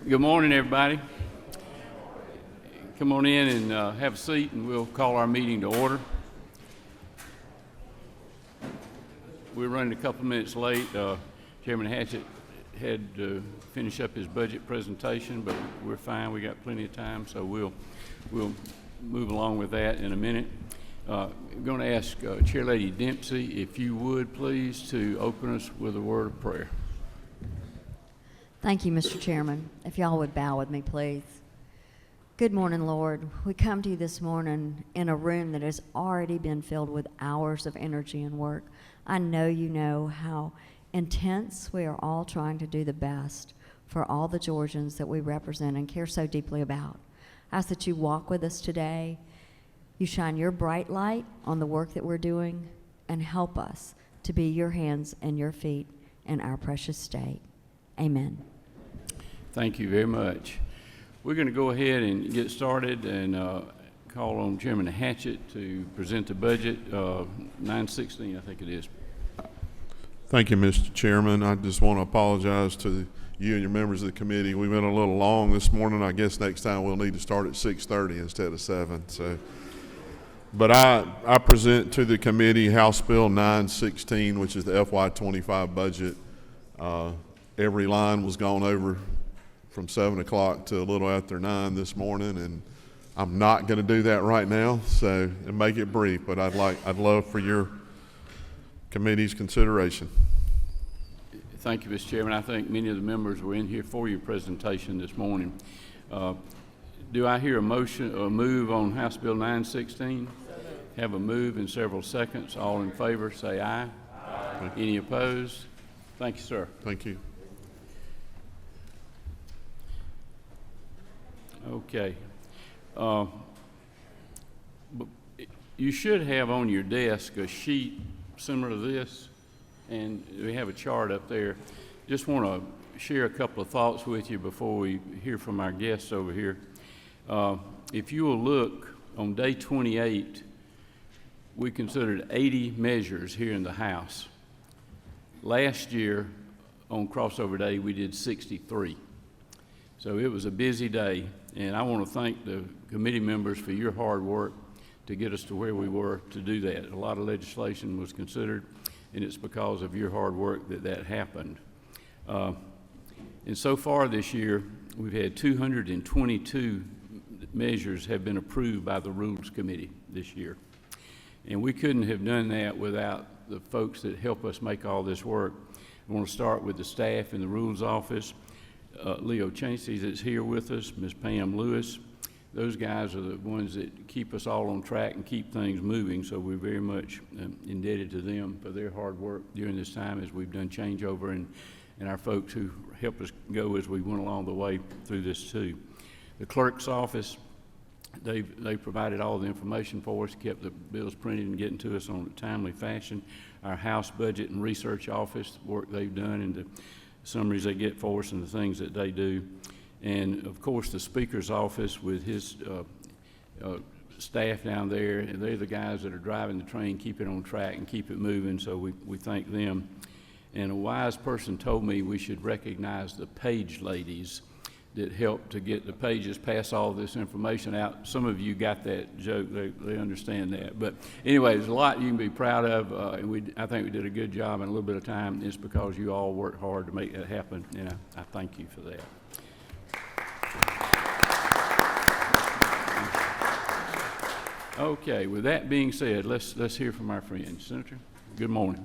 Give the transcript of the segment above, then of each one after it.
Good morning, everybody. Come on in and have a seat, and we'll call our meeting to order. We're running a couple minutes late. Chairman Hatchett had to finish up his budget presentation, but we're fine. We got plenty of time, so we'll move along with that in a minute. I'm going to ask Chair Lady Dempsey, if you would please, to open us with a word of prayer. Thank you, Mr. Chairman. If y'all would bow with me, please. Good morning, Lord. We come to you this morning in a room that has already been filled with hours of energy and work. I know you know how intense we are all trying to do the best for all the Georgians that we represent and care so deeply about. I ask that you walk with us today. You shine your bright light on the work that we're doing and help us to be your hands and your feet in our precious state. Amen. Thank you very much. We're going to go ahead and get started and call on Chairman Hatchett to present the budget, 916, I think it is. Thank you, Mr. Chairman. I just want to apologize to you and your members of the committee. We went a little long this morning. I guess next time we'll need to start at 6:30 instead of 7. But I present to the committee House Bill 916, which is the FY25 budget. Every line was gone over from 7 o'clock to a little after 9 this morning, and I'm not going to do that right now, so and make it brief. But I'd love for your committee's consideration. Thank you, Mr. Chairman. I think many of the members were in here for your presentation this morning. Do I hear a move on House Bill 916? Have a move in several seconds. All in favor, say aye. Aye. Any opposed? Thank you, sir. Thank you. Okay. You should have on your desk a sheet similar to this, and we have a chart up there. Just want to share a couple of thoughts with you before we hear from our guests over here. If you will look on day 28, we considered 80 measures here in the House. Last year on crossover day, we did 63. So it was a busy day, and I want to thank the committee members for your hard work to get us to where we were to do that. A lot of legislation was considered, and it's because of your hard work that happened. And so far this year, we've had 222 measures have been approved by the Rules Committee this year. And we couldn't have done that without the folks that help us make all this work. I want to start with the staff in the Rules Office. Leo Chansey that's here with us, Ms. Pam Lewis. Those guys are the ones that keep us all on track and keep things moving, so we're very much indebted to them for their hard work during this time as we've done changeover, and our folks who helped us go as we went along the way through this too. The clerk's office, they provided all the information for us, kept the bills printed and getting to us on a timely fashion. Our House Budget and Research Office, the work they've done and the summaries they get for us and the things that they do. And of course the Speaker's office with his staff down there, and they're the guys that are driving the train, keep it on track and keep it moving, so we thank them. And a wise person told me we should recognize the page ladies that helped to get the pages, pass all this information out. Some of you got that joke, they understand that. But anyway, there's a lot you can be proud of, and I think we did a good job in a little bit of time. It's because you all worked hard to make that happen, and I thank you for that. Okay, with that being said, let's hear from our friends. Senator, good morning.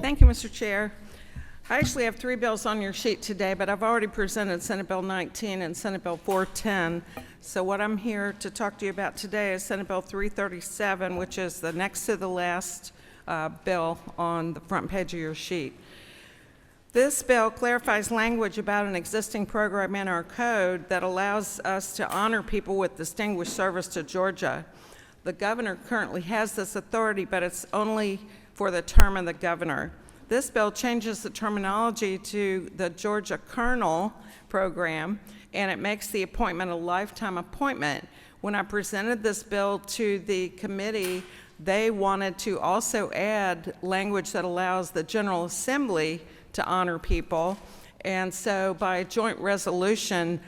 Thank you, Mr. Chair. I actually have 3 bills on your sheet today, but I've already presented Senate Bill 19 and Senate Bill 410. So what I'm here to talk to you about today is Senate Bill 337, which is the next to the last bill on the front page of your sheet. This bill clarifies language about an existing program in our code that allows us to honor people with distinguished service to Georgia. The governor currently has this authority, but it's only for the term of the governor. This bill changes the terminology to the Georgia Colonel program, and it makes the appointment a lifetime appointment. When I presented this bill to the committee, they wanted to also add language that allows the General Assembly to honor people, And so by joint resolution,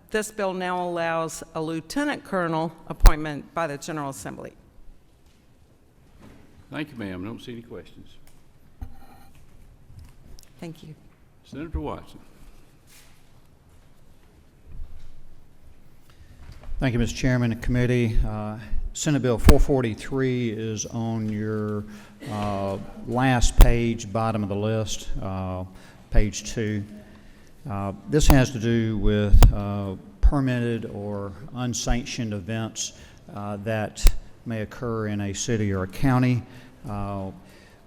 this bill now allows a lieutenant colonel appointment by the General Assembly. Thank you, ma'am. I don't see any questions. Thank you. Senator Watson. Thank you, Mr. Chairman and committee. Senate Bill 443 is on your last page, bottom of the list, page 2. This has to do with permitted or unsanctioned events that may occur in a city or a county.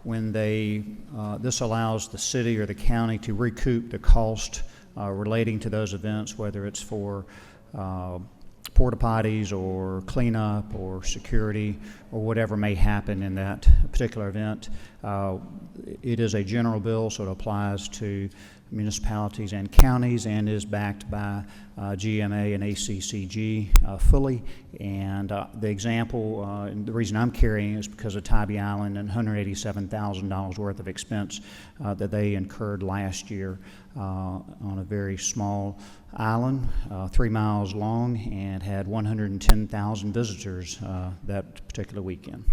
When this allows the city or the county to recoup the cost relating to those events, whether it's for porta potties or cleanup or security or whatever may happen in that particular event. It is a general bill, so it applies to municipalities and counties and is backed by GMA and ACCG fully. And the example, and the reason I'm carrying is because of Tybee Island and $187,000 worth of expense that they incurred last year on a very small island, 3 miles long, and had 110,000 visitors that particular weekend.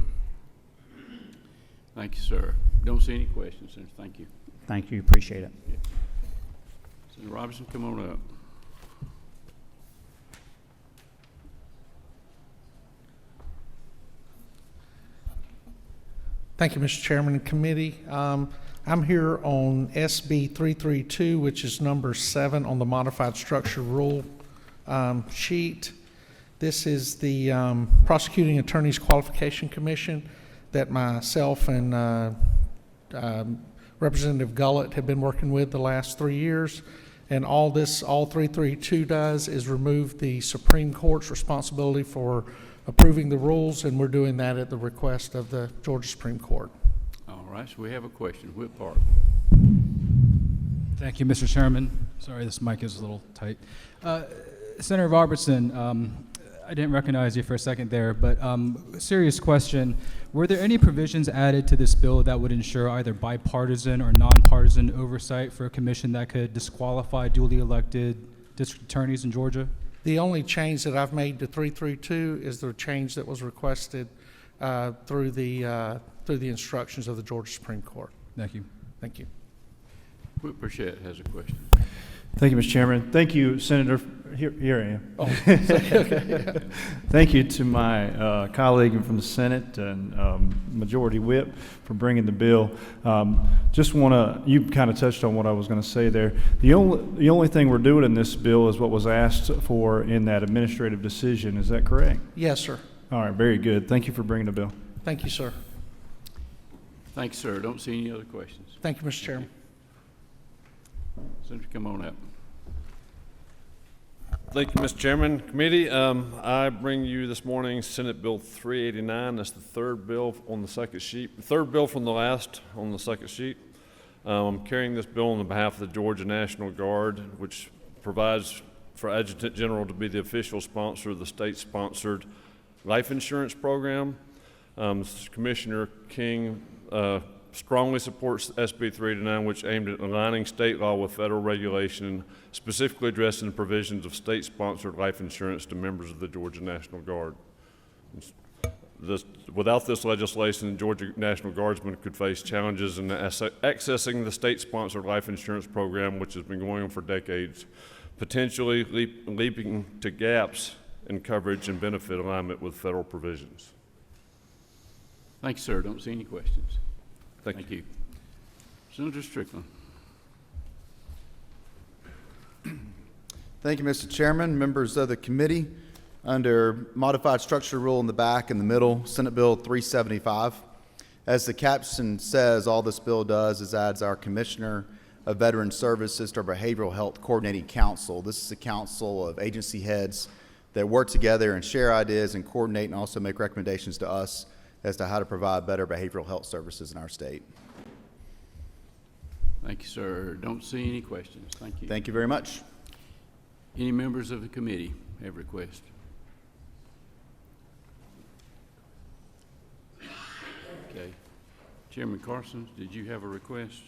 Thank you, sir. Don't see any questions, Senator. Thank you. Thank you, appreciate it. Yeah. Senator Robinson, come on up. Thank you, Mr. Chairman and committee. I'm here on SB 332, which is number 7 on the modified structure rule sheet. This is the Prosecuting Attorneys Qualification Commission that myself and Representative Gullett have been working with the last 3 years. And all 332 does is remove the Supreme Court's responsibility for approving the rules, and we're doing that at the request of the Georgia Supreme Court. All right, so we have a question. Whip Park. Thank you, Mr. Chairman. Sorry, this mic is a little tight. Senator Robertson, I didn't recognize you for a second there, but serious question. Were there any provisions added to this bill that would ensure either bipartisan or nonpartisan oversight for a commission that could disqualify duly elected district attorneys in Georgia? The only change that I've made to 332 is the change that was requested through the instructions of the Georgia Supreme Court. Thank you. Thank you. Whip Burchett has a question. Thank you, Mr. Chairman. Thank you, Senator. Here I am. Oh. Thank you to my colleague from the Senate and Majority Whip for bringing the bill. Just want to, you kind of touched on what I was going to say there. The only thing we're doing in this bill is what was asked for in that administrative decision. Is that correct? Yes, sir. All right, very good. Thank you for bringing the bill. Thank you, sir. Thanks, sir. Don't see any other questions. Thank you, Mr. Chairman. Senator, come on up. Thank you, Mr. Chairman. Committee, I bring you this morning Senate Bill 389. That's the third bill on the second sheet. The third bill from the last on the second sheet. I'm carrying this bill on behalf of the Georgia National Guard, which provides for Adjutant General to be the official sponsor of the state-sponsored life insurance program. Commissioner King strongly supports SB 389, which aimed at aligning state law with federal regulation, specifically addressing the provisions of state-sponsored life insurance to members of the Georgia National Guard. Without this legislation, Georgia National Guardsmen could face challenges in accessing the state-sponsored life insurance program, which has been going on for decades, potentially leaping to gaps in coverage and benefit alignment with federal provisions. Thank you, sir. Don't see any questions. Thank you. Senator Strickland. Thank you, Mr. Chairman, members of the committee. Under modified structure rule in the back and the middle, Senate Bill 375. As the caption says, all this bill does is adds our Commissioner of Veteran Services to our Behavioral Health Coordinating Council. This is a council of agency heads that work together and share ideas and coordinate and also make recommendations to us as to how to provide better behavioral health services in our state. Thank you, sir. Don't see any questions. Thank you. Thank you very much. Any members of the committee have requests? Okay. Chairman Carson, did you have a request?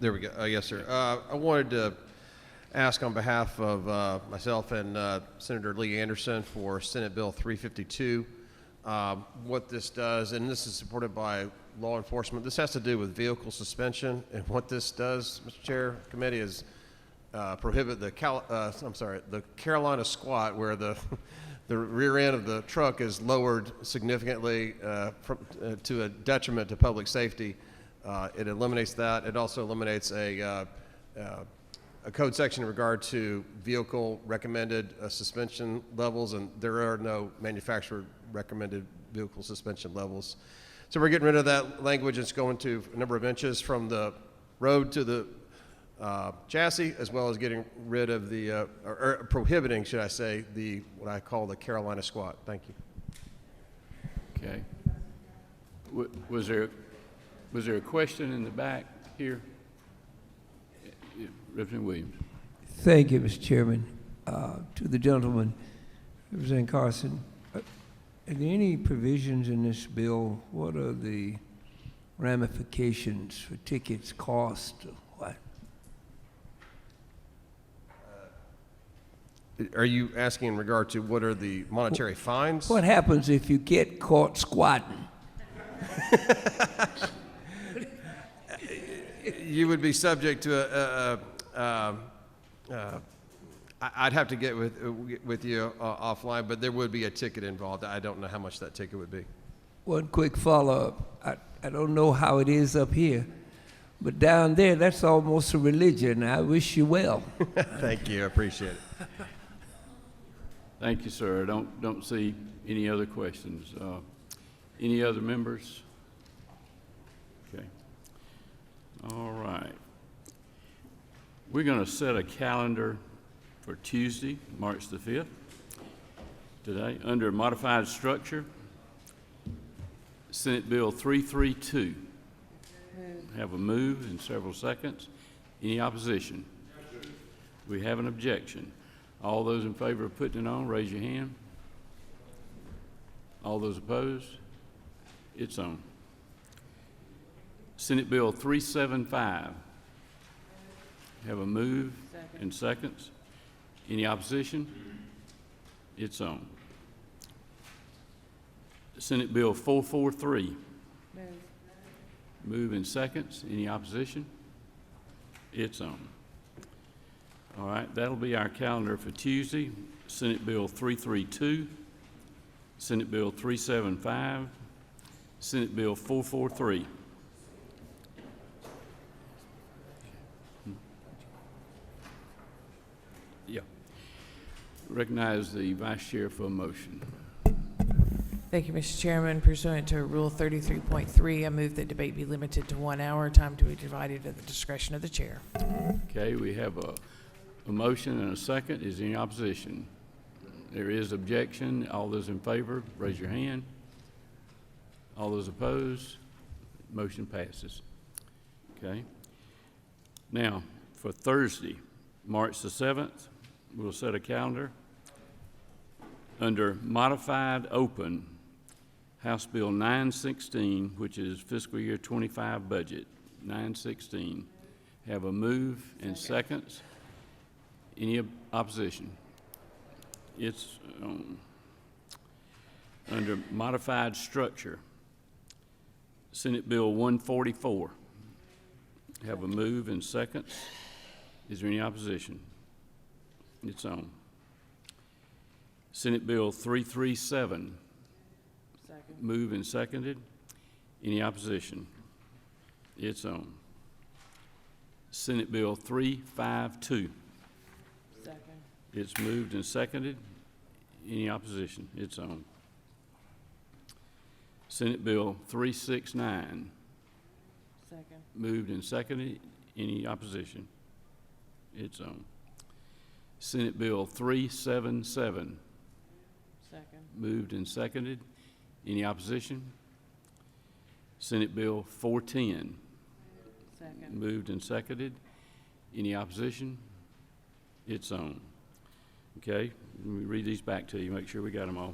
There we go. Yes, sir. I wanted to ask on behalf of myself and Senator Lee Anderson for Senate Bill 352 what this does, and this is supported by law enforcement. This has to do with vehicle suspension, and what this does, Mr. Chair, committee, is prohibit the Carolina squat, where the the rear end of the truck is lowered significantly to a detriment to public safety. It eliminates that. It also eliminates a code section in regard to vehicle recommended suspension levels, and there are no manufacturer recommended vehicle suspension levels. So we're getting rid of that language. It's going to a number of inches from the road to the chassis, as well as getting rid of the, or prohibiting, should I say, the what I call the Carolina squat. Thank you. Okay. Was there a question in the back here? Representative Williams. Thank you, Mr. Chairman. To the gentleman, Representative Carson, are there any provisions in this bill? What are the ramifications for tickets, cost, what? Are you asking in regard to what are the monetary fines? What happens if you get caught squatting? You would be subject to I'd have to get with you offline, but there would be a ticket involved. I don't know how much that ticket would be. One quick follow-up. I don't know how it is up here, but down there, that's almost a religion. I wish you well. Thank you. I appreciate it. Thank you, sir. I don't see any other questions. Any other members? Okay. All right. We're going to set a calendar for Tuesday, March the 5th. Today, under modified structure, Senate Bill 332. Have a move in several seconds. Any opposition? We have an objection. All those in favor of putting it on, raise your hand. All those opposed? It's on. Senate Bill 375. Have a move in seconds. Any opposition? It's on. Senate Bill 443. Move in seconds. Any opposition? It's on. All right, that'll be our calendar for Tuesday. Senate Bill 332, Senate Bill 375, Senate Bill 443. Yeah. Recognize the Vice Chair for a motion. Thank you, Mr. Chairman. Pursuant to Rule 33.3, I move that debate be limited to 1 hour, time to be divided at the discretion of the chair. Okay, we have a motion and a second. Is there any opposition? There is objection. All those in favor, raise your hand. All those opposed, motion passes. Okay. Now, for Thursday, March the 7th, we'll set a calendar. Under modified open, House Bill 916, which is fiscal year 25 budget, 916. Have a move and seconds. Any opposition? It's under modified structure. Senate Bill 144. Have a move and seconds. Is there any opposition? It's on. Senate Bill 337. Second. Move and seconded. Any opposition? It's on. Senate Bill 352. Second. It's moved and seconded. Any opposition? It's on. Senate Bill 369. Second. Moved and seconded. Any opposition? It's on. Senate Bill 377. Second. Moved and seconded. Any opposition? Senate Bill 410. Second. Moved and seconded. Any opposition? It's on. Okay, let me read these back to you, make sure we got them all.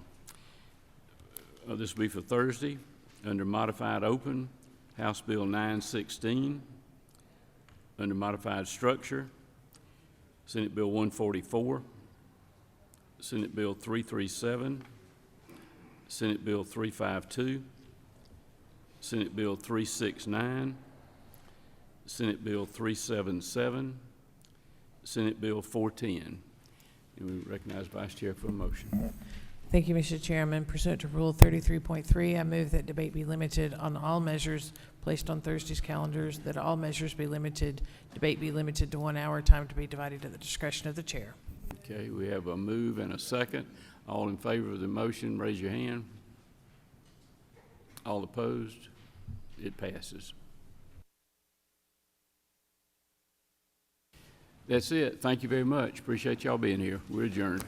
This will be for Thursday. Under modified open, House Bill 916. Under modified structure, Senate Bill 144, Senate Bill 337, Senate Bill 352, Senate Bill 369, Senate Bill 377, Senate Bill 410. And we recognize Vice Chair for a motion. Thank you, Mr. Chairman. Pursuant to Rule 33.3, I move that debate be limited on all measures placed on Thursday's calendars, that all measures be limited, debate be limited to 1 hour, time to be divided at the discretion of the chair. Okay, we have a move and a second. All in favor of the motion, raise your hand. All opposed? It passes. That's it. Thank you very much. Appreciate y'all being here. We're adjourned.